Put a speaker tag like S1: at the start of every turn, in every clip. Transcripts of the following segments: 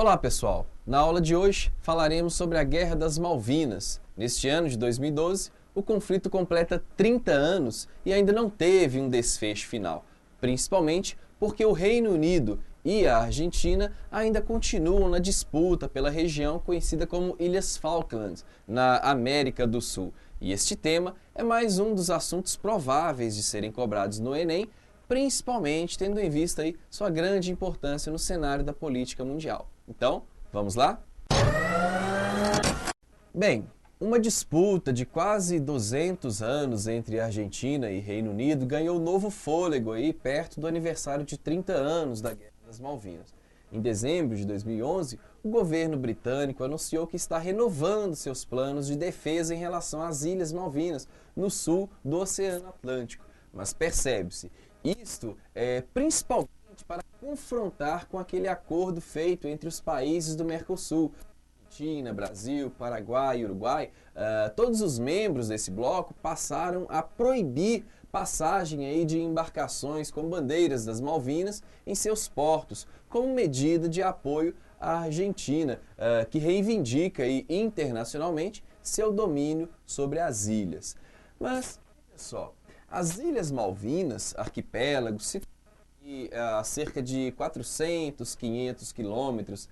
S1: Olá pessoal, na aula de hoje falaremos sobre a Guerra das Malvinas. Neste ano de 2012, o conflito completa 30 anos e ainda não teve um desfecho final, principalmente porque o Reino Unido e a Argentina ainda continuam na disputa pela região conhecida como Ilhas Falkland, na América do Sul. E este tema é mais um dos assuntos prováveis de serem cobrados no Enem, principalmente tendo em vista aí sua grande importância no cenário da política mundial. Então, vamos lá? Bem, uma disputa de quase 200 anos entre Argentina e Reino Unido ganhou novo fôlego aí perto do aniversário de 30 anos da Guerra das Malvinas. Em dezembro de 2011, o governo britânico anunciou que está renovando seus planos de defesa em relação às Ilhas Malvinas, no sul do Oceano Atlântico. Mas percebe-se, isto é principalmente para confrontar com aquele acordo feito entre os países do Mercosul, Argentina, Brasil, Paraguai e Uruguai. Todos os membros desse bloco passaram a proibir passagem aí de embarcações com bandeiras das Malvinas em seus portos, como medida de apoio à Argentina, que reivindica aí, internacionalmente seu domínio sobre as ilhas. Mas, olha só, as Ilhas Malvinas, arquipélago, a cerca de 400, 500 quilômetros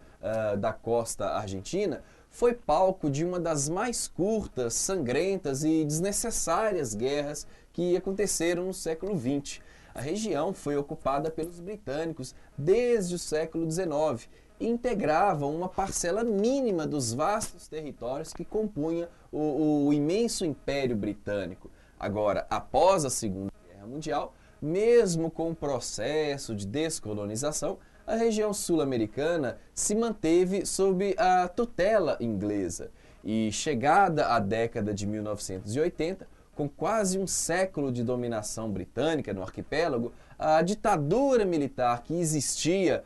S1: da costa argentina, foi palco de uma das mais curtas, sangrentas e desnecessárias guerras que aconteceram no século XX. A região foi ocupada pelos britânicos desde o século XIX e integrava uma parcela mínima dos vastos territórios que compunha o imenso Império Britânico. Agora, após a Segunda Guerra Mundial, mesmo com o processo de descolonização, a região sul-americana se manteve sob a tutela inglesa. E chegada a década de 1980, com quase um século de dominação britânica no arquipélago, a ditadura militar que existia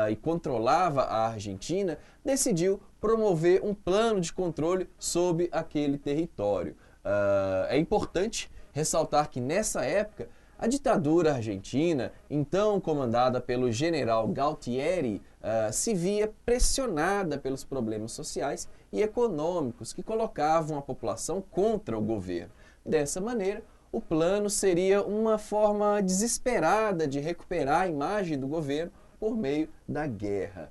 S1: e controlava a Argentina decidiu promover um plano de controle sobre aquele território. É importante ressaltar que nessa época a ditadura argentina, então comandada pelo general Galtieri, se via pressionada pelos problemas sociais e econômicos que colocavam a população contra o governo. Dessa maneira, o plano seria uma forma desesperada de recuperar a imagem do governo por meio da guerra.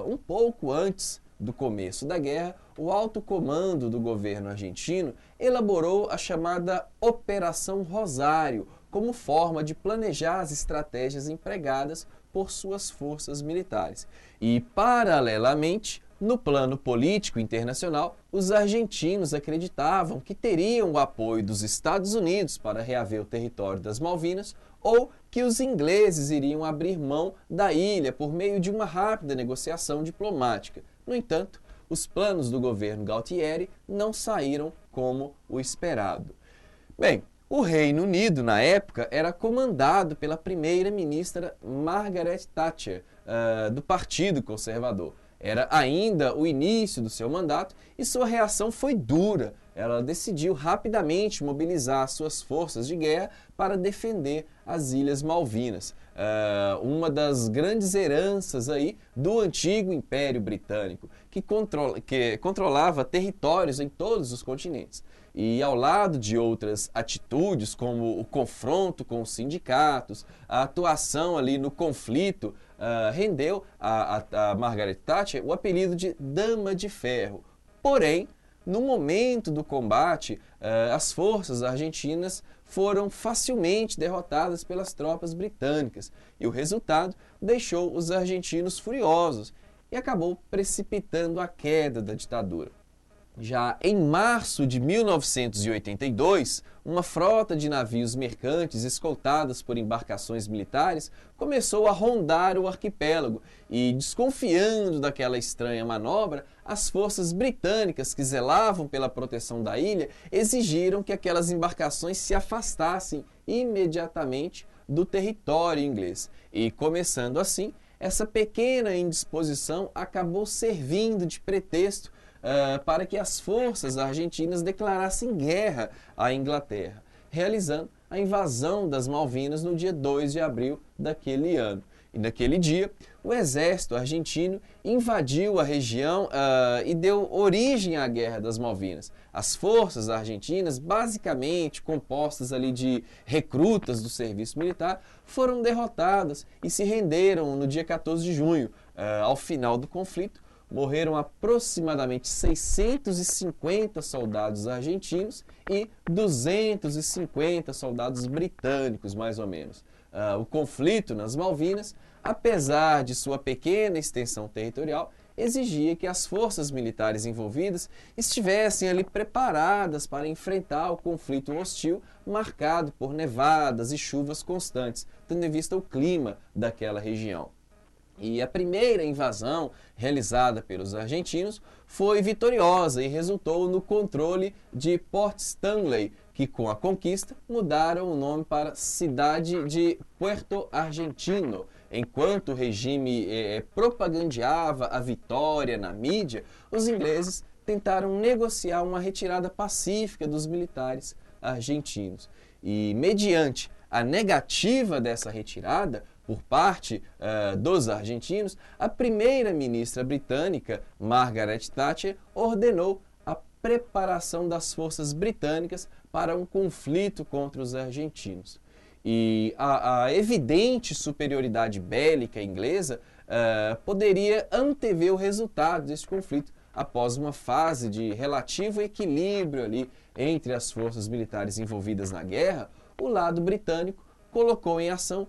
S1: Um pouco antes do começo da guerra, o alto comando do governo argentino elaborou a chamada Operação Rosário, como forma de planejar as estratégias empregadas por suas forças militares. E, paralelamente, no plano político internacional, os argentinos acreditavam que teriam o apoio dos Estados Unidos para reaver o território das Malvinas ou que os ingleses iriam abrir mão da ilha por meio de uma rápida negociação diplomática. No entanto, os planos do governo Galtieri não saíram como o esperado. Bem, o Reino Unido, na época, era comandado pela primeira-ministra Margaret Thatcher, do Partido Conservador. Era ainda o início do seu mandato e sua reação foi dura. Ela decidiu rapidamente mobilizar suas forças de guerra para defender as Ilhas Malvinas, uma das grandes heranças aí do antigo Império Britânico, que controlava territórios em todos os continentes. E ao lado de outras atitudes, como o confronto com os sindicatos, a atuação ali no conflito, rendeu a Margaret Thatcher o apelido de Dama de Ferro. Porém, no momento do combate, as forças argentinas foram facilmente derrotadas pelas tropas britânicas e o resultado deixou os argentinos furiosos e acabou precipitando a queda da ditadura. Já em março de 1982, uma frota de navios mercantes escoltadas por embarcações militares começou a rondar o arquipélago e, desconfiando daquela estranha manobra, as forças britânicas que zelavam pela proteção da ilha exigiram que aquelas embarcações se afastassem imediatamente do território inglês. E, começando assim, essa pequena indisposição acabou servindo de pretexto para que as forças argentinas declarassem guerra à Inglaterra, realizando a invasão das Malvinas no dia 2 de abril daquele ano. E naquele dia, o exército argentino invadiu a região e deu origem à Guerra das Malvinas. As forças argentinas, basicamente compostas ali de recrutas do serviço militar, foram derrotadas e se renderam no dia 14 de junho. Ao final do conflito, morreram aproximadamente 650 soldados argentinos e 250 soldados britânicos, mais ou menos. O conflito nas Malvinas, apesar de sua pequena extensão territorial, exigia que as forças militares envolvidas estivessem ali preparadas para enfrentar o conflito hostil marcado por nevadas e chuvas constantes, tendo em vista o clima daquela região. E a primeira invasão realizada pelos argentinos foi vitoriosa e resultou no controle de Port Stanley, que com a conquista mudaram o nome para Cidade de Puerto Argentino. Enquanto o regime propagandeava a vitória na mídia, os ingleses tentaram negociar uma retirada pacífica dos militares argentinos. E mediante a negativa dessa retirada, por parte dos argentinos, a primeira-ministra britânica, Margaret Thatcher, ordenou a preparação das forças britânicas para um conflito contra os argentinos. E a evidente superioridade bélica inglesa poderia antever o resultado deste conflito após uma fase de relativo equilíbrio ali entre as forças militares envolvidas na guerra. O lado britânico colocou em ação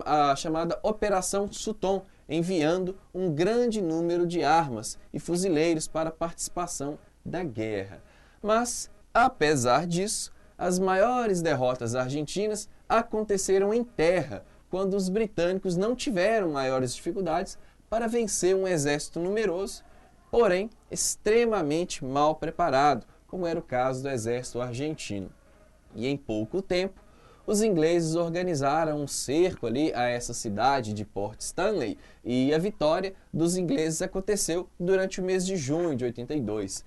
S1: a chamada Operação Sutton, enviando um grande número de armas e fuzileiros para a participação da guerra. Mas, apesar disso, as maiores derrotas argentinas aconteceram em terra, quando os britânicos não tiveram maiores dificuldades para vencer um exército numeroso, porém extremamente mal preparado, como era o caso do exército argentino. E em pouco tempo, os ingleses organizaram um cerco ali a essa cidade de Port Stanley e a vitória dos ingleses aconteceu durante o mês de junho de 82.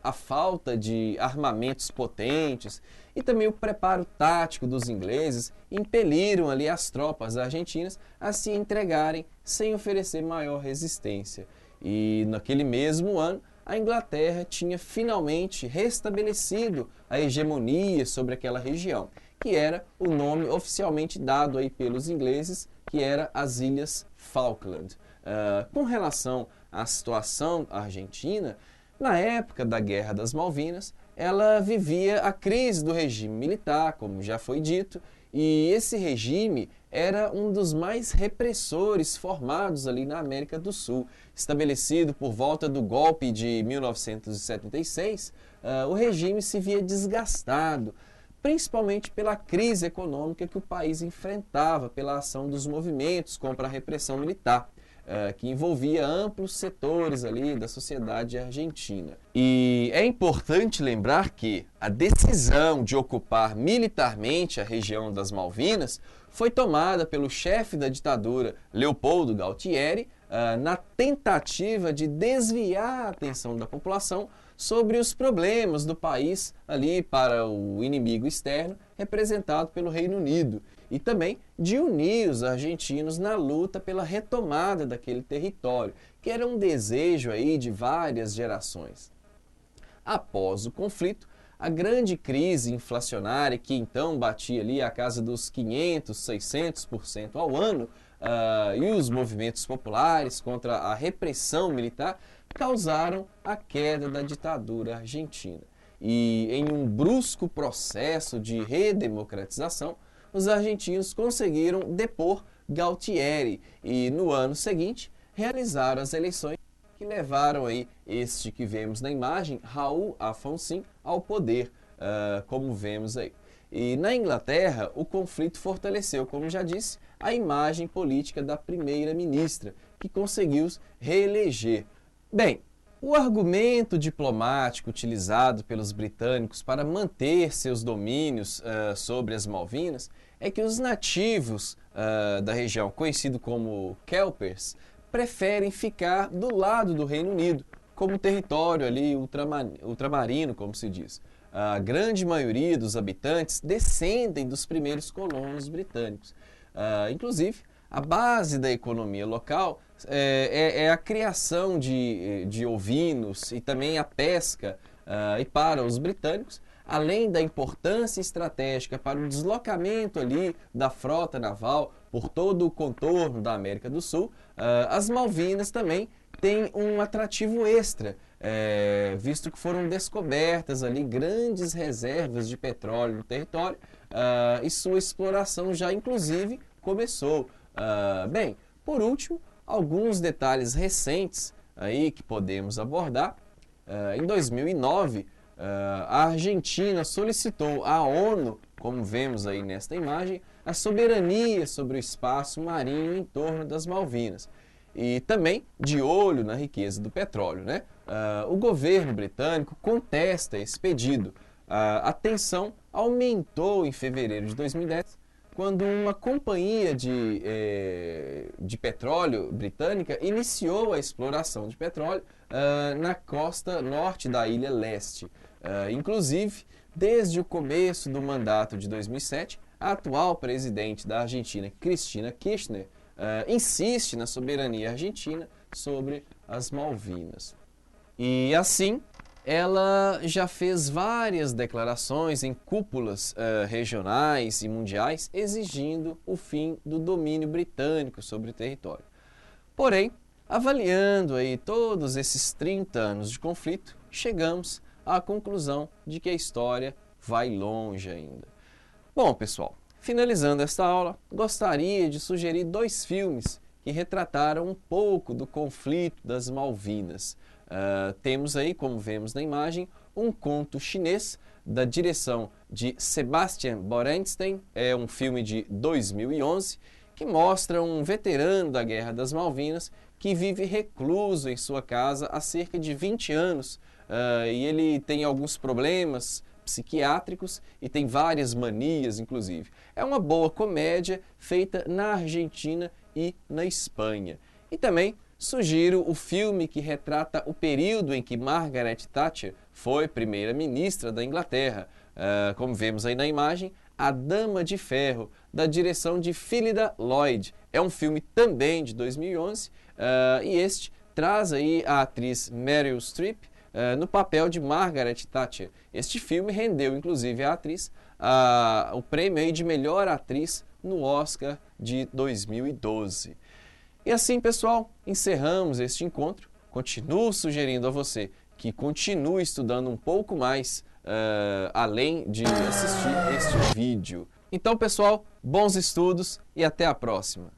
S1: A falta de armamentos potentes e também o preparo tático dos ingleses impeliram ali as tropas argentinas a se entregarem sem oferecer maior resistência. E naquele mesmo ano, a Inglaterra tinha finalmente restabelecido a hegemonia sobre aquela região, que era o nome oficialmente dado aí pelos ingleses, que era as Ilhas Falkland. Com relação à situação argentina, na época da Guerra das Malvinas, ela vivia a crise do regime militar, como já foi dito, e esse regime era um dos mais repressores formados ali na América do Sul. Estabelecido por volta do golpe de 1976, o regime se via desgastado, principalmente pela crise econômica que o país enfrentava pela ação dos movimentos contra a repressão militar, que envolvia amplos setores ali da sociedade argentina. E é importante lembrar que a decisão de ocupar militarmente a região das Malvinas foi tomada pelo chefe da ditadura, Leopoldo Galtieri, na tentativa de desviar a atenção da população sobre os problemas do país ali para o inimigo externo, representado pelo Reino Unido, e também de unir os argentinos na luta pela retomada daquele território, que era um desejo aí de várias gerações. Após o conflito, a grande crise inflacionária, que então batia ali a casa dos 500%, 600% ao ano, e os movimentos populares contra a repressão militar, causaram a queda da ditadura argentina. E em um brusco processo de redemocratização, os argentinos conseguiram depor Galtieri e no ano seguinte realizaram as eleições que levaram aí este que vemos na imagem, Raul Alfonsín, ao poder, como vemos aí. E na Inglaterra, o conflito fortaleceu, como já disse, a imagem política da primeira-ministra, que conseguiu reeleger. Bem, o argumento diplomático utilizado pelos britânicos para manter seus domínios sobre as Malvinas é que os nativos da região, conhecido como Kelpers, preferem ficar do lado do Reino Unido, como território ali ultramarino, como se diz. A grande maioria dos habitantes descendem dos primeiros colonos britânicos. Inclusive, A base da economia local é a criação de ovinos e também a pesca. E para os britânicos, além da importância estratégica para o deslocamento ali da frota naval por todo o contorno da América do Sul, as Malvinas também têm um atrativo extra, visto que foram descobertas ali grandes reservas de petróleo no território, e sua exploração já inclusive começou. Bem, por último, alguns detalhes recentes aí que podemos abordar. Em 2009, a Argentina solicitou à ONU, como vemos aí nesta imagem, a soberania sobre o espaço marinho em torno das Malvinas. E também de olho na riqueza do petróleo, né? O governo britânico contesta esse pedido. A tensão aumentou em fevereiro de 2010, quando uma companhia de petróleo britânica iniciou a exploração de petróleo na costa norte da Ilha Leste. Inclusive, desde o começo do mandato de 2007, a atual presidente da Argentina, Cristina Kirchner, insiste na soberania argentina sobre as Malvinas. E assim, ela já fez várias declarações em cúpulas regionais e mundiais exigindo o fim do domínio britânico sobre o território. Porém, avaliando aí todos esses 30 anos de conflito, chegamos à conclusão de que a história vai longe ainda. Bom, pessoal, finalizando esta aula, gostaria de sugerir 2 filmes que retrataram um pouco do conflito das Malvinas. Temos aí, como vemos na imagem, um conto chinês da direção de Sebastian Borenstein, é um filme de 2011, que mostra um veterano da Guerra das Malvinas que vive recluso em sua casa há cerca de 20 anos e ele tem alguns problemas psiquiátricos e tem várias manias, inclusive. É uma boa comédia feita na Argentina e na Espanha. E também sugiro o filme que retrata o período em que Margaret Thatcher foi primeira-ministra da Inglaterra. Como vemos aí na imagem, A Dama de Ferro, da direção de Phyllida Lloyd. É um filme também de 2011 e este traz aí a atriz Meryl Streep no papel de Margaret Thatcher. Este filme rendeu, inclusive, à atriz o prêmio aí de melhor atriz no Oscar de 2012. E assim, pessoal, encerramos este encontro. Continuo sugerindo a você que continue estudando um pouco mais, além de assistir este vídeo. Então, pessoal, bons estudos e até a próxima!